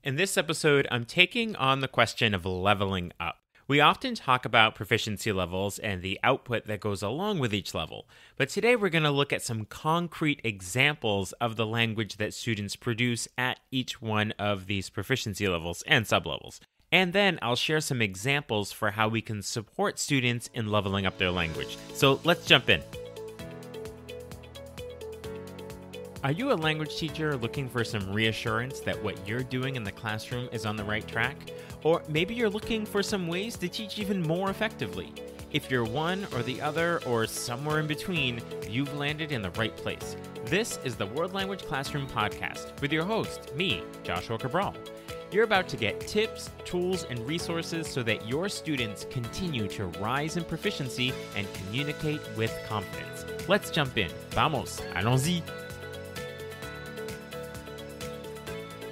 In this episode, I'm taking on the question of leveling up. We often talk about proficiency levels and the output that goes along with each level, but today we're going to look at some concrete examples of the language that students produce at each one of these proficiency levels and sublevels. And then I'll share some examples for how we can support students in leveling up their language. So let's jump in. Are you a language teacher looking for some reassurance that what you're doing in the classroom is on the right track? Or maybe you're looking for some ways to teach even more effectively. If you're one or the other or somewhere in between, you've landed in the right place. This is the World Language Classroom Podcast with your host, me, Joshua Cabral. You're about to get tips, tools, and resources so that your students continue to rise in proficiency and communicate with confidence. Let's jump in. Vamos, allons-y.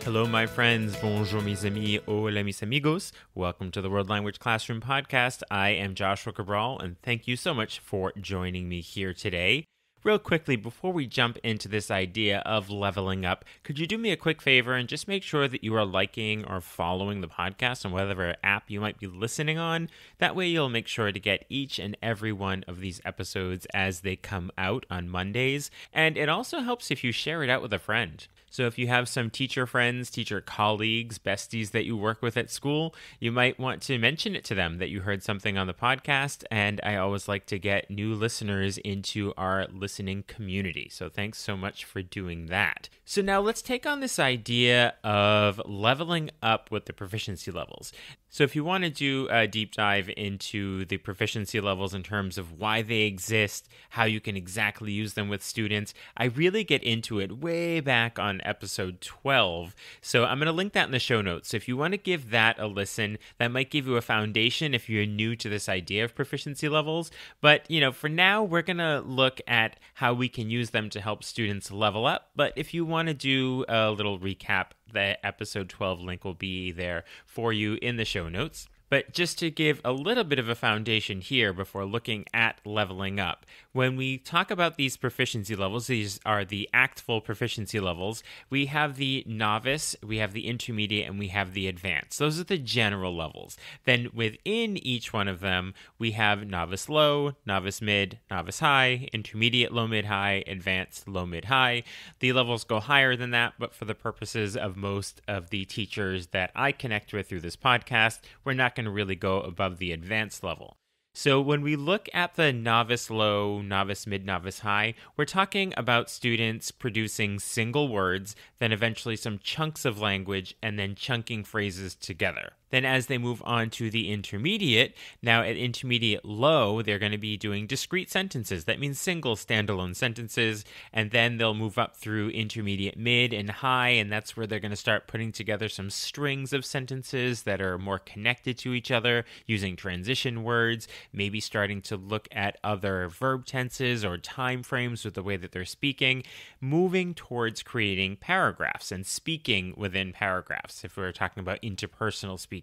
Hello, my friends. Bonjour, mes amis. Hola, mis amigos. Welcome to the World Language Classroom Podcast. I am Joshua Cabral, and thank you so much for joining me here today. Real quickly, before we jump into this idea of leveling up, could you do me a quick favor and just make sure that you are liking or following the podcast on whatever app you might be listening on? That way you'll make sure to get each and every one of these episodes as they come out on Mondays. And it also helps if you share it out with a friend. So if you have some teacher friends, teacher colleagues, besties that you work with at school, you might want to mention it to them that you heard something on the podcast. And I always like to get new listeners into our listening community. So thanks so much for doing that. So now let's take on this idea of leveling up with the proficiency levels. So if you want to do a deep dive into the proficiency levels in terms of why they exist, how you can exactly use them with students, I really get into it way back on episode 12. So I'm going to link that in the show notes. So if you want to give that a listen, that might give you a foundation if you're new to this idea of proficiency levels. But, for now, we're going to look at how we can use them to help students level up. But if you want to do a little recap, the episode 12 link will be there for you in the show notes. But just to give a little bit of a foundation here before looking at leveling up, when we talk about these proficiency levels, these are the ACTFL proficiency levels, we have the novice, we have the intermediate, and we have the advanced. Those are the general levels. Then within each one of them, we have novice low, novice mid, novice high, intermediate low mid high, advanced low mid high. The levels go higher than that, but for the purposes of most of the teachers that I connect with through this podcast, we're not going to really go above the advanced level. So when we look at the novice low, novice mid, novice high, we're talking about students producing single words, then eventually some chunks of language, and then chunking phrases together. Then as they move on to the intermediate, now at intermediate low, they're going to be doing discrete sentences. That means single standalone sentences. And then they'll move up through intermediate mid and high, and that's where they're going to start putting together some strings of sentences that are more connected to each other using transition words, maybe starting to look at other verb tenses or time frames with the way that they're speaking, moving towards creating paragraphs and speaking within paragraphs, if we're talking about interpersonal speaking.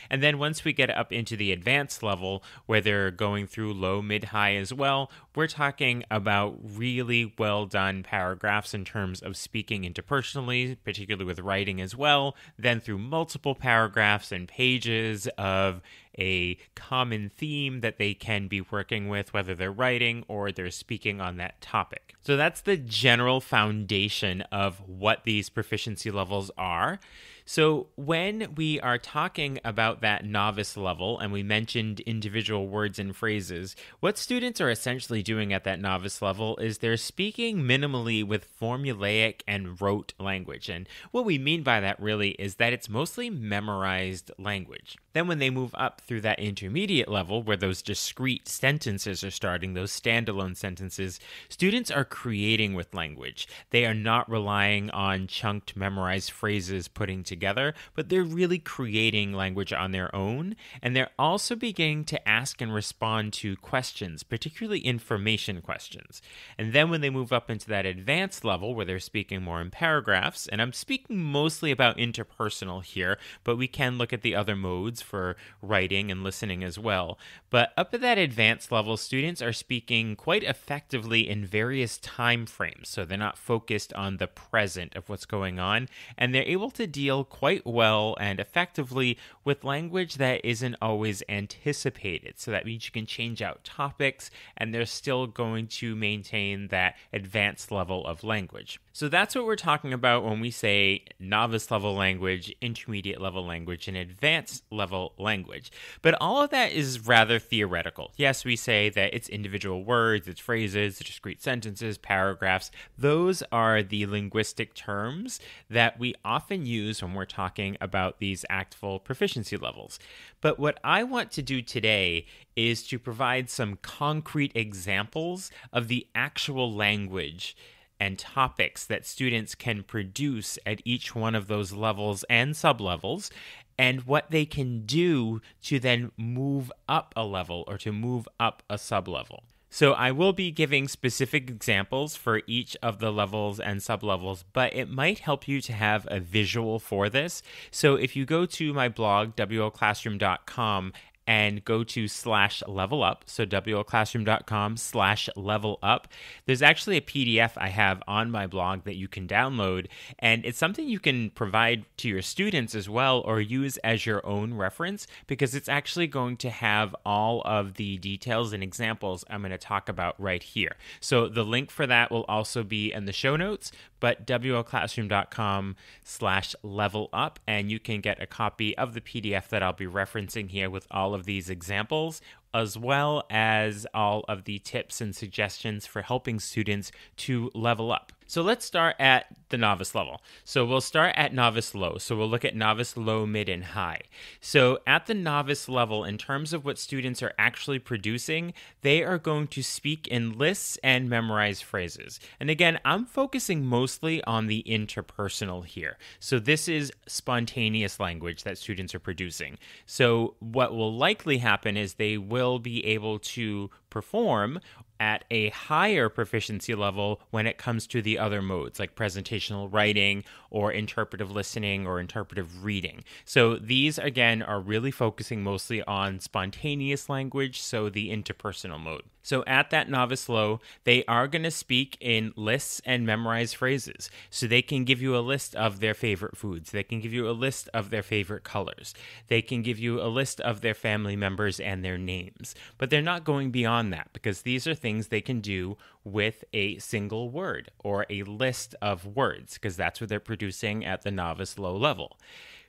And then once we get up into the advanced level, where they're going through low, mid, high as well, we're talking about really well done paragraphs in terms of speaking interpersonally, particularly with writing as well, then through multiple paragraphs and pages of a common theme that they can be working with, whether they're writing or they're speaking on that topic. So that's the general foundation of what these proficiency levels are. So when we are talking about that novice level, and we mentioned individual words and phrases, what students are essentially doing at that novice level is they're speaking minimally with formulaic and rote language. And what we mean by that really is that it's mostly memorized language. Then when they move up through that intermediate level, where those discrete sentences are starting, those standalone sentences, students are creating with language. They are not relying on chunked memorized phrases putting together, but they're really creating language on their own. And they're also beginning to ask and respond to questions, particularly information questions. And then when they move up into that advanced level, where they're speaking more in paragraphs, and I'm speaking mostly about interpersonal here, but we can look at the other modes for writing and listening as well. But up at that advanced level, students are speaking quite effectively in various time frames. So they're not focused on the present of what's going on, and they're able to deal deal quite well and effectively with language that isn't always anticipated. So that means you can change out topics and they're still going to maintain that advanced level of language. So that's what we're talking about when we say novice level language, intermediate level language, and advanced level language. But all of that is rather theoretical. Yes, we say that it's individual words, it's phrases, it's discrete sentences, paragraphs. Those are the linguistic terms that we often use when we're talking about these ACTFL proficiency levels. But what I want to do today is to provide some concrete examples of the actual language and topics that students can produce at each one of those levels and sublevels, and what they can do to then move up a level or to move up a sublevel. So I will be giving specific examples for each of the levels and sublevels, but it might help you to have a visual for this. So if you go to my blog, wolclassroom.com, and go to /level up, so wolclassroom.com/level up. There's actually a PDF I have on my blog that you can download, and it's something you can provide to your students as well or use as your own reference because it's actually going to have all of the details and examples I'm going to talk about right here. So the link for that will also be in the show notes, but wolclassroom.com/level up, and you can get a copy of the PDF that I'll be referencing here with all of these examples, as well as all of the tips and suggestions for helping students to level up. So let's start at the novice level. So we'll start at novice low. So we'll look at novice low, mid, and high. So at the novice level, in terms of what students are actually producing, they are going to speak in lists and memorize phrases. And again, I'm focusing mostly on the interpersonal here. So this is spontaneous language that students are producing. So what will likely happen is they will be able to perform at a higher proficiency level when it comes to the other modes like presentational writing or interpretive listening or interpretive reading. So these again are really focusing mostly on spontaneous language, so the interpersonal mode. So at that novice low, they are going to speak in lists and memorize phrases. So they can give you a list of their favorite foods. They can give you a list of their favorite colors. They can give you a list of their family members and their names. But they're not going beyond that because these are things they can do with a single word or a list of words because that's what they're producing at the novice low level.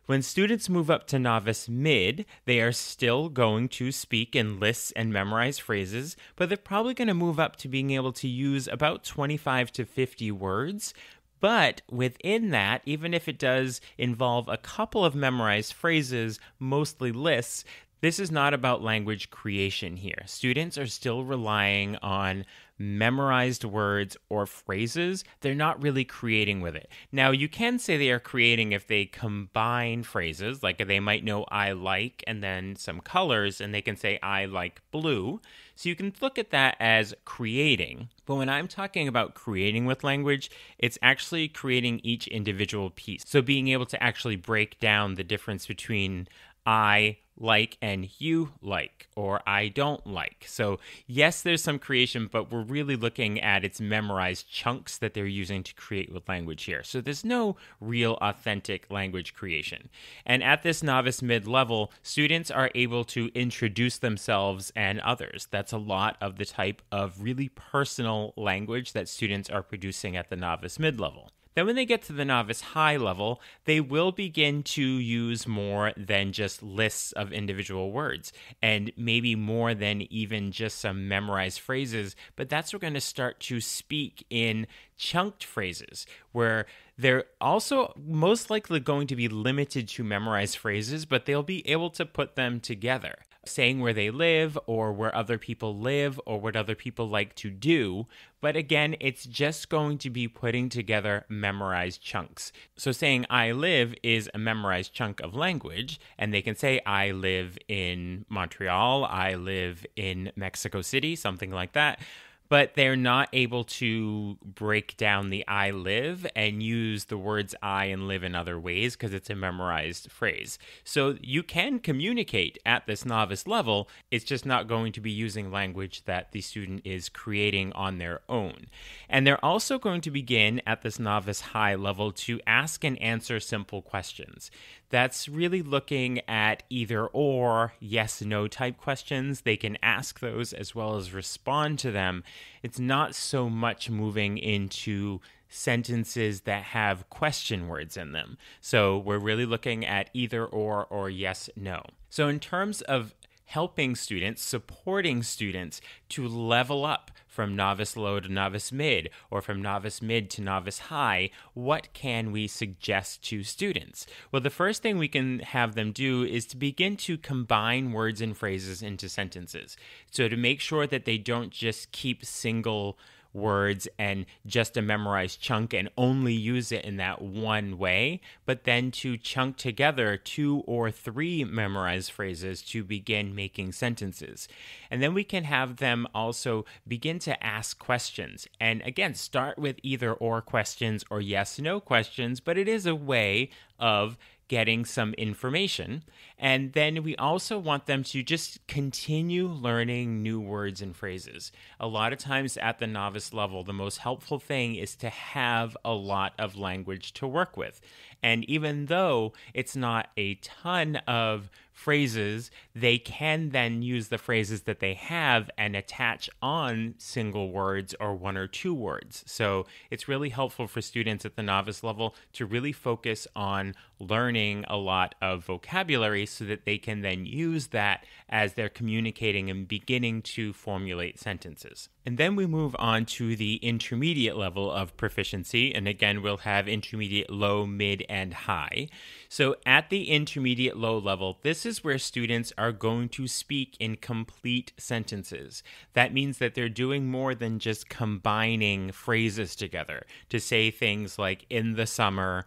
When students move up to novice mid, they are still going to speak in lists and memorize phrases, but they're probably going to move up to being able to use about 25 to 50 words. But within that, even if it does involve a couple of memorized phrases, mostly lists, this is not about language creation here. Students are still relying on memorized words or phrases. They're not really creating with it. Now, you can say they are creating if they combine phrases, like they might know I like and then some colors, and they can say I like blue. So you can look at that as creating. But when I'm talking about creating with language, it's actually creating each individual piece. So being able to actually break down the difference between I like and you like, or I don't like. So yes, there's some creation, but we're really looking at its memorized chunks that they're using to create with language here. So there's no real authentic language creation. And at this novice mid level, students are able to introduce themselves and others. That's a lot of the type of really personal language that students are producing at the novice mid level. Then when they get to the novice high level, they will begin to use more than just lists of individual words and maybe more than even just some memorized phrases, but that's where we're going to start to speak in chunked phrases where they're also most likely going to be limited to memorized phrases, but they'll be able to put them together, saying where they live or where other people live or what other people like to do. But again, it's just going to be putting together memorized chunks. So saying I live is a memorized chunk of language, and they can say I live in Montreal, I live in Mexico City, something like that. but they're not able to break down the I live and use the words I and live in other ways because it's a memorized phrase. So you can communicate at this novice level. It's just not going to be using language that the student is creating on their own. And they're also going to begin at this novice high level to ask and answer simple questions. That's really looking at either or, yes, no type questions. They can ask those as well as respond to them. It's not so much moving into sentences that have question words in them. So we're really looking at either or yes, no. So in terms of helping students, supporting students to level up from novice low to novice mid, or from novice mid to novice high, what can we suggest to students? Well, the first thing we can have them do is to begin to combine words and phrases into sentences. So to make sure that they don't just keep single words and just a memorized chunk and only use it in that one way, but then to chunk together 2 or 3 memorized phrases to begin making sentences. And then we can have them also begin to ask questions. And again, start with either or questions or yes, no questions, but it is a way of getting some information. And then we also want them to just continue learning new words and phrases. A lot of times at the novice level, the most helpful thing is to have a lot of language to work with. And even though it's not a ton of phrases, they can then use the phrases that they have and attach on single words or 1 or 2 words. So it's really helpful for students at the novice level to really focus on learning a lot of vocabulary so that they can then use that as they're communicating and beginning to formulate sentences. And then we move on to the intermediate level of proficiency. And again, we'll have intermediate, low, mid, and high. So at the intermediate low level, this is where students are going to speak in complete sentences. That means that they're doing more than just combining phrases together to say things like, in the summer,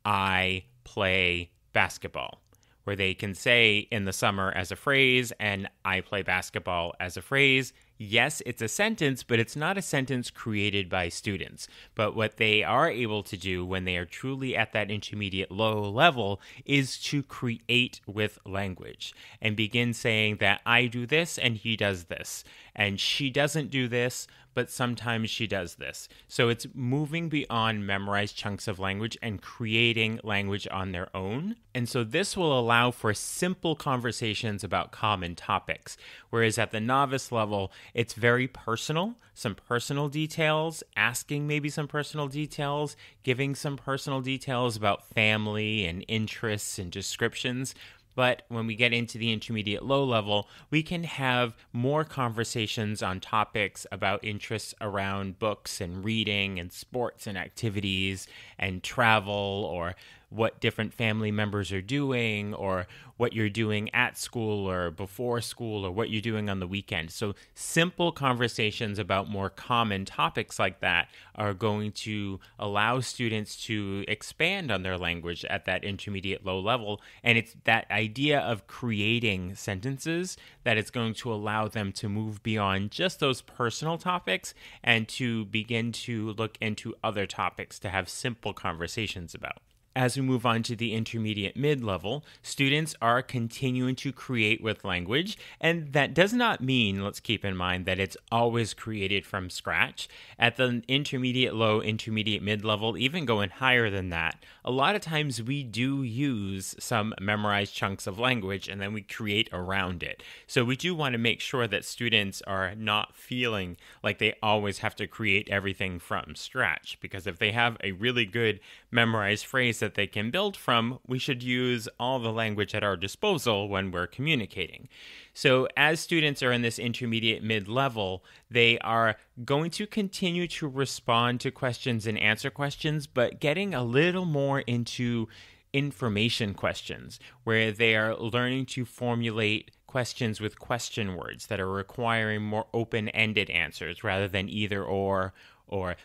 I play basketball, where they can say in the summer as a phrase and I play basketball as a phrase. Yes, it's a sentence, but it's not a sentence created by students. But what they are able to do when they are truly at that intermediate low level is to create with language and begin saying that I do this and he does this, and she doesn't do this, but sometimes she does this. So it's moving beyond memorized chunks of language and creating language on their own. And so this will allow for simple conversations about common topics. Whereas at the novice level, it's very personal, some personal details, asking maybe some personal details, giving some personal details about family and interests and descriptions. But when we get into the intermediate low level, we can have more conversations on topics about interests around books and reading and sports and activities and travel, or what different family members are doing, or what you're doing at school or before school, or what you're doing on the weekend. So simple conversations about more common topics like that are going to allow students to expand on their language at that intermediate low level. And it's that idea of creating sentences that is going to allow them to move beyond just those personal topics and to begin to look into other topics to have simple conversations about. As we move on to the intermediate mid-level, students are continuing to create with language, and that does not mean, let's keep in mind, that it's always created from scratch. At the intermediate low, intermediate mid-level, even going higher than that, a lot of times we do use some memorized chunks of language and then we create around it. So we do want to make sure that students are not feeling like they always have to create everything from scratch, because if they have a really good memorized phrase that they can build from, we should use all the language at our disposal when we're communicating. So as students are in this intermediate mid-level, they are going to continue to respond to questions and answer questions, but getting a little more into information questions, where they are learning to formulate questions with question words that are requiring more open-ended answers rather than either or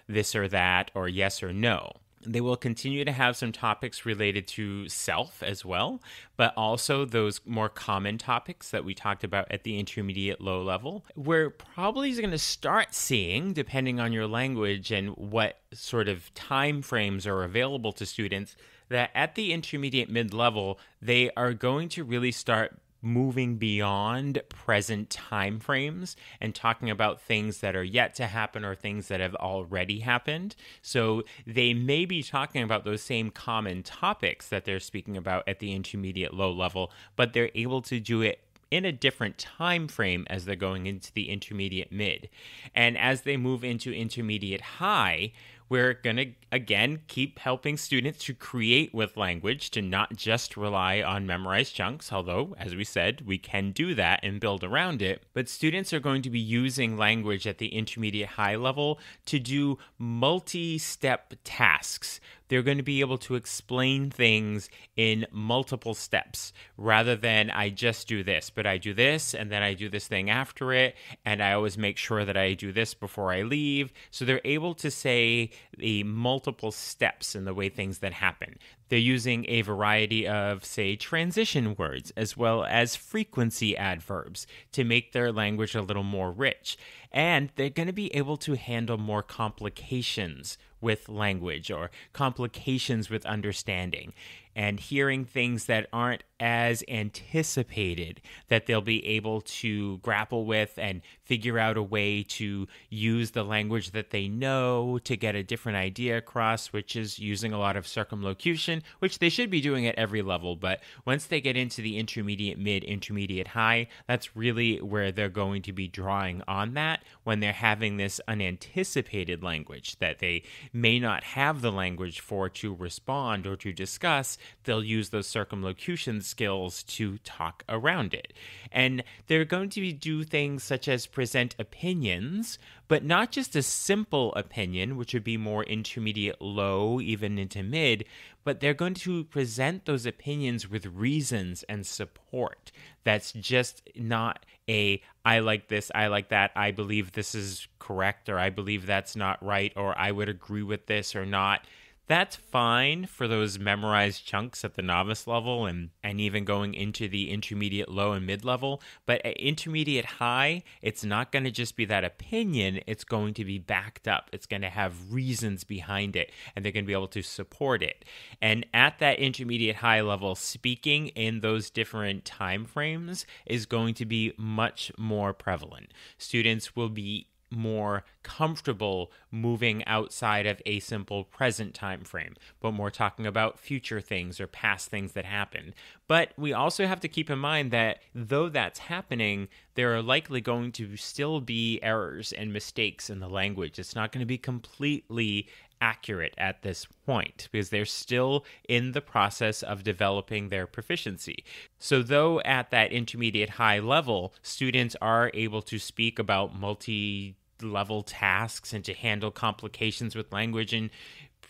this or that, or yes or no. They will continue to have some topics related to self as well, but also those more common topics that we talked about at the intermediate low level. We're probably going to start seeing, depending on your language and what sort of time frames are available to students, that at the intermediate mid-level, they are going to really start moving beyond present time frames and talking about things that are yet to happen or things that have already happened. So they may be talking about those same common topics that they're speaking about at the intermediate low level, but they're able to do it in a different time frame as they're going into the intermediate mid. And as they move into intermediate high, we're going to, again, keep helping students to create with language, to not just rely on memorized chunks, although, as we said, we can do that and build around it. But students are going to be using language at the intermediate high level to do multi-step tasks. They're going to be able to explain things in multiple steps rather than I just do this, but I do this and then I do this thing after it, and I always make sure that I do this before I leave. So they're able to say the multiple steps in the way things that happen. They're using a variety of, say, transition words as well as frequency adverbs to make their language a little more rich. And they're going to be able to handle more complications with language or complications with understanding and hearing things that aren't as anticipated, that they'll be able to grapple with and figure out a way to use the language that they know to get a different idea across, which is using a lot of circumlocution, which they should be doing at every level. But once they get into the intermediate mid, intermediate high, that's really where they're going to be drawing on that when they're having this unanticipated language that they may not have the language for to respond or to discuss. They'll use those circumlocution skills to talk around it. And they're going to do things such as present opinions, but not just a simple opinion, which would be more intermediate low, even into mid, but they're going to present those opinions with reasons and support. That's just not a, I like this, I like that, I believe this is correct, or I believe that's not right, or I would agree with this or not. That's fine for those memorized chunks at the novice level and even going into the intermediate low and mid level. But at intermediate high, it's not going to just be that opinion. It's going to be backed up. It's going to have reasons behind it, and they're going to be able to support it. And at that intermediate high level, speaking in those different time frames is going to be much more prevalent. Students will be more comfortable moving outside of a simple present time frame, but more talking about future things or past things that happened. But we also have to keep in mind that though that's happening, there are likely going to still be errors and mistakes in the language. It's not going to be completely accurate at this point because they're still in the process of developing their proficiency. So though at that intermediate high level, students are able to speak about multi-level tasks and to handle complications with language and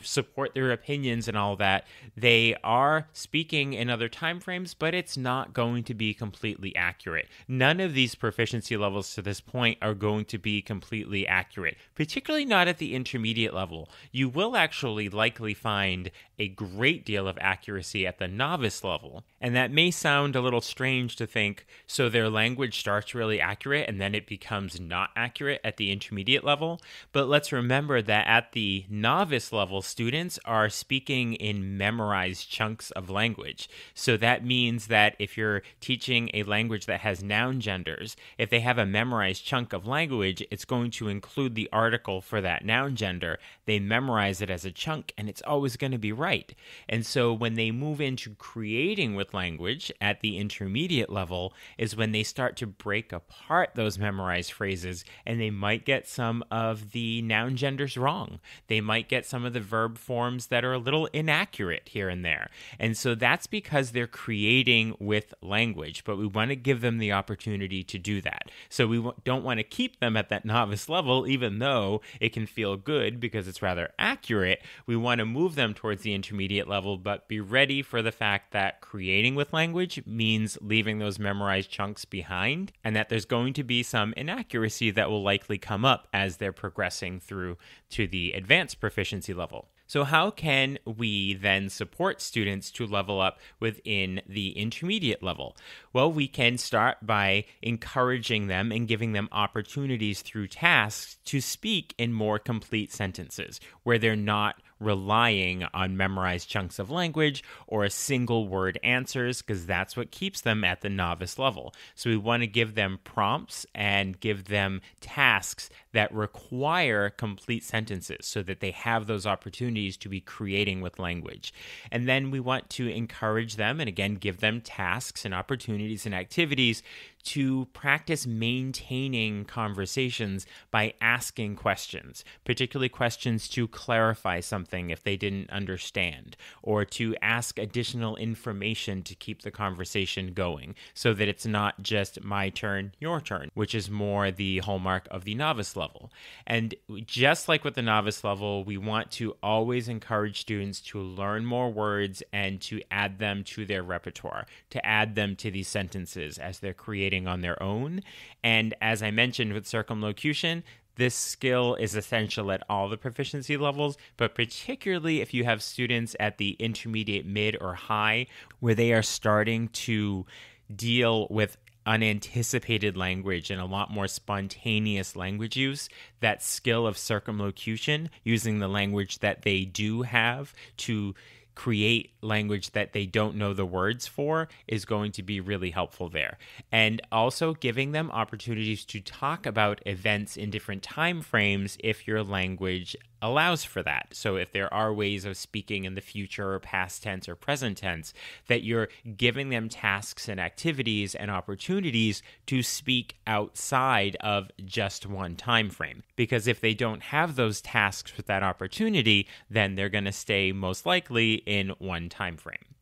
support their opinions and all that, they are speaking in other time frames, but it's not going to be completely accurate. None of these proficiency levels to this point are going to be completely accurate, particularly not at the intermediate level. You will actually likely find a great deal of accuracy at the novice level, and that may sound a little strange to think, so their language starts really accurate and then it becomes not accurate at the intermediate level. But let's remember that at the novice level, students are speaking in memorized chunks of language. So that means that if you're teaching a language that has noun genders, if they have a memorized chunk of language, it's going to include the article for that noun gender. They memorize it as a chunk, and it's always going to be right. And so when they move into creating with language at the intermediate level is when they start to break apart those memorized phrases, and they might get some of the noun genders wrong. They might get some of the verb forms that are a little inaccurate here and there. And so that's because they're creating with language, but we want to give them the opportunity to do that. So we don't want to keep them at that novice level, even though it can feel good because it's rather accurate. We want to move them towards the intermediate level, but be ready for the fact that creating with language means leaving those memorized chunks behind, and that there's going to be some inaccuracy that will likely come up as they're progressing through to the advanced proficiency level. So how can we then support students to level up within the intermediate level? Well, we can start by encouraging them and giving them opportunities through tasks to speak in more complete sentences where they're not relying on memorized chunks of language or single word answers, because that's what keeps them at the novice level. So we want to give them prompts and give them tasks that require complete sentences so that they have those opportunities to be creating with language. And then we want to encourage them and again give them tasks and opportunities and activities to practice maintaining conversations by asking questions, particularly questions to clarify something if they didn't understand, or to ask additional information to keep the conversation going so that it's not just my turn, your turn, which is more the hallmark of the novice level. And just like with the novice level, we want to always encourage students to learn more words and to add them to their repertoire, to add them to these sentences as they're creating on their own. And as I mentioned with circumlocution, this skill is essential at all the proficiency levels, but particularly if you have students at the intermediate, mid, or high, where they are starting to deal with unanticipated language and a lot more spontaneous language use, that skill of circumlocution, using the language that they do have to create language that they don't know the words for, is going to be really helpful there. And also giving them opportunities to talk about events in different time frames if your language allows for that. So if there are ways of speaking in the future or past tense or present tense, that you're giving them tasks and activities and opportunities to speak outside of just one time frame. Because if they don't have those tasks with that opportunity, then they're going to stay most likely in one time frame.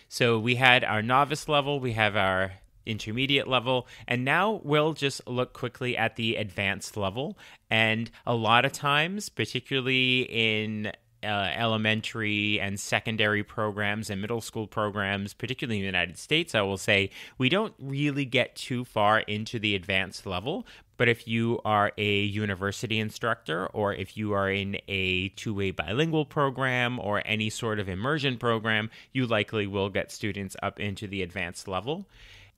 So we had our novice level, we have our intermediate level, and now we'll just look quickly at the advanced level. And a lot of times, particularly in elementary and secondary programs and middle school programs, particularly in the United States, I will say, we don't really get too far into the advanced level. But if you are a university instructor, or if you are in a two-way bilingual program or any sort of immersion program, you likely will get students up into the advanced level.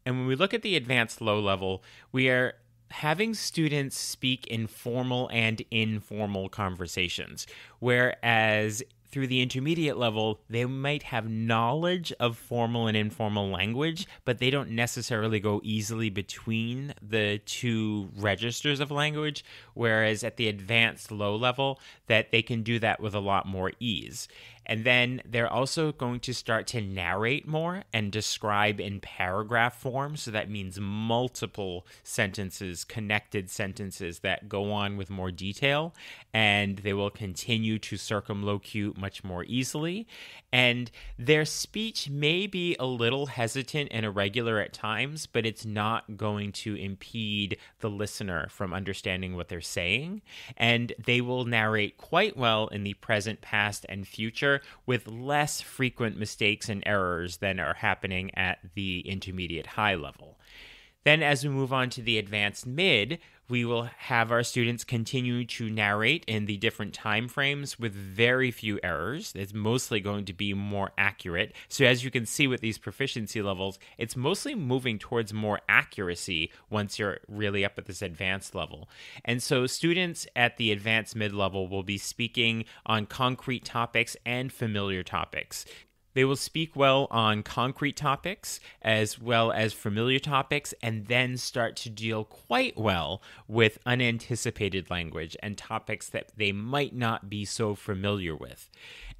And when we look at the advanced low level, we are having students speak in formal and informal conversations, whereas through the intermediate level, they might have knowledge of formal and informal language, but they don't necessarily go easily between the two registers of language, whereas at the advanced low level, that they can do that with a lot more ease. And then they're also going to start to narrate more and describe in paragraph form. So that means multiple sentences, connected sentences that go on with more detail. And they will continue to circumlocute much more easily. And their speech may be a little hesitant and irregular at times, but it's not going to impede the listener from understanding what they're saying. And they will narrate quite well in the present, past, and future, with less frequent mistakes and errors than are happening at the intermediate high level. Then as we move on to the advanced mid, we will have our students continue to narrate in the different time frames with very few errors. It's mostly going to be more accurate. So as you can see with these proficiency levels, it's mostly moving towards more accuracy once you're really up at this advanced level. And so students at the advanced mid level will be speaking on concrete topics and familiar topics. They will speak well on concrete topics as well as familiar topics, and then start to deal quite well with unanticipated language and topics that they might not be so familiar with.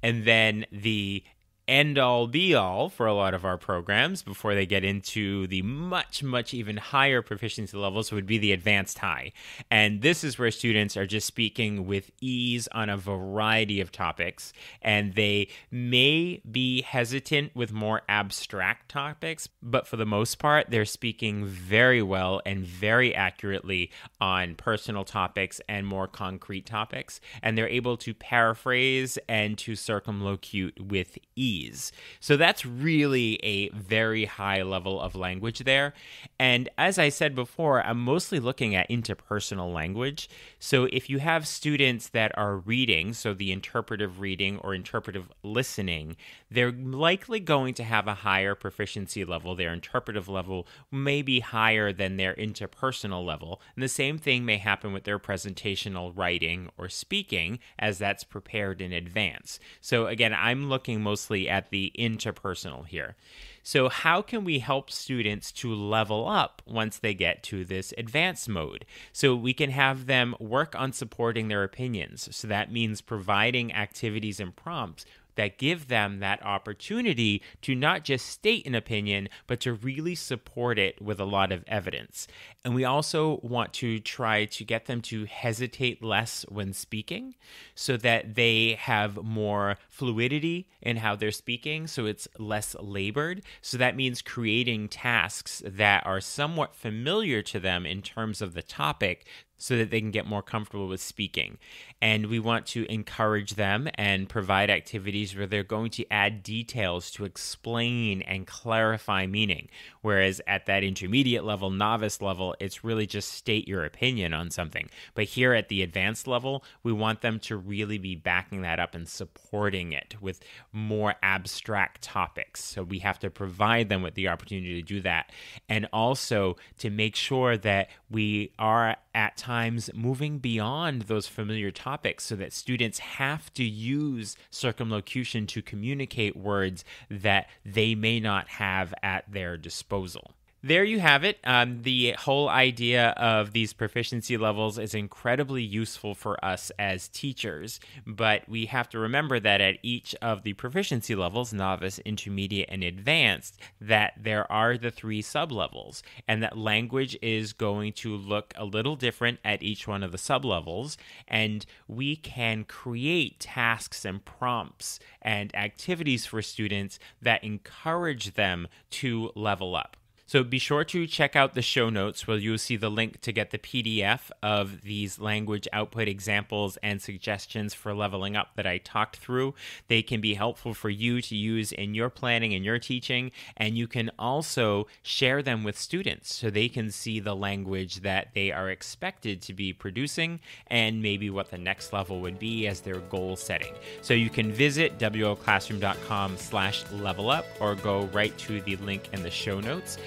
And then the end-all be-all for a lot of our programs before they get into the much even higher proficiency levels would be the advanced high. And this is where students are just speaking with ease on a variety of topics, and they may be hesitant with more abstract topics, but for the most part, they're speaking very well and very accurately on personal topics and more concrete topics, and they're able to paraphrase and to circumlocute with ease. ease. So that's really a very high level of language there. And as I said before, I'm mostly looking at interpersonal language. So if you have students that are reading, so the interpretive reading or interpretive listening, they're likely going to have a higher proficiency level. Their interpretive level may be higher than their interpersonal level. And the same thing may happen with their presentational writing or speaking, as that's prepared in advance. So again, I'm looking mostly at the interpersonal here. So how can we help students to level up once they get to this advanced mode? So we can have them work on supporting their opinions. So that means providing activities and prompts that give them that opportunity to not just state an opinion, but to really support it with a lot of evidence. And we also want to try to get them to hesitate less when speaking so that they have more fluidity in how they're speaking, so it's less labored. So that means creating tasks that are somewhat familiar to them in terms of the topic, so that they can get more comfortable with speaking. And we want to encourage them and provide activities where they're going to add details to explain and clarify meaning. Whereas at that intermediate level, novice level, it's really just state your opinion on something. But here at the advanced level, we want them to really be backing that up and supporting it with more abstract topics. So we have to provide them with the opportunity to do that. And also to make sure that we are at times moving beyond those familiar topics so that students have to use circumlocution to communicate words that they may not have at their disposal. There you have it. The whole idea of these proficiency levels is incredibly useful for us as teachers, but we have to remember that at each of the proficiency levels, novice, intermediate, and advanced, that there are the 3 sublevels, and that language is going to look a little different at each one of the sublevels, and we can create tasks and prompts and activities for students that encourage them to level up. So be sure to check out the show notes where you'll see the link to get the PDF of these language output examples and suggestions for leveling up that I talked through. They can be helpful for you to use in your planning and your teaching, and you can also share them with students so they can see the language that they are expected to be producing and maybe what the next level would be as their goal setting. So you can visit wolclassroom.com/levelup or go right to the link in the show notes.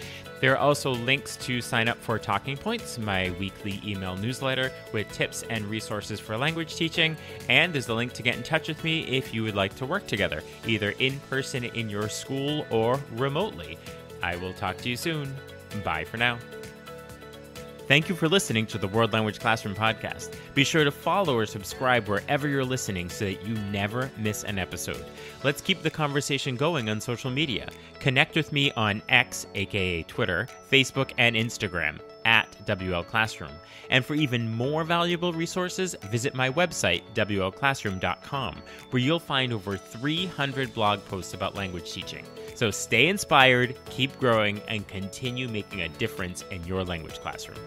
There are also links to sign up for Talking Points, my weekly email newsletter with tips and resources for language teaching, and there's a link to get in touch with me if you would like to work together, either in person in your school or remotely. I will talk to you soon. Bye for now. Thank you for listening to the World Language Classroom podcast. Be sure to follow or subscribe wherever you're listening so that you never miss an episode. Let's keep the conversation going on social media. Connect with me on X, aka Twitter, Facebook, and Instagram at WL Classroom. And for even more valuable resources, visit my website, WLClassroom.com, where you'll find over 300 blog posts about language teaching. So stay inspired, keep growing, and continue making a difference in your language classroom.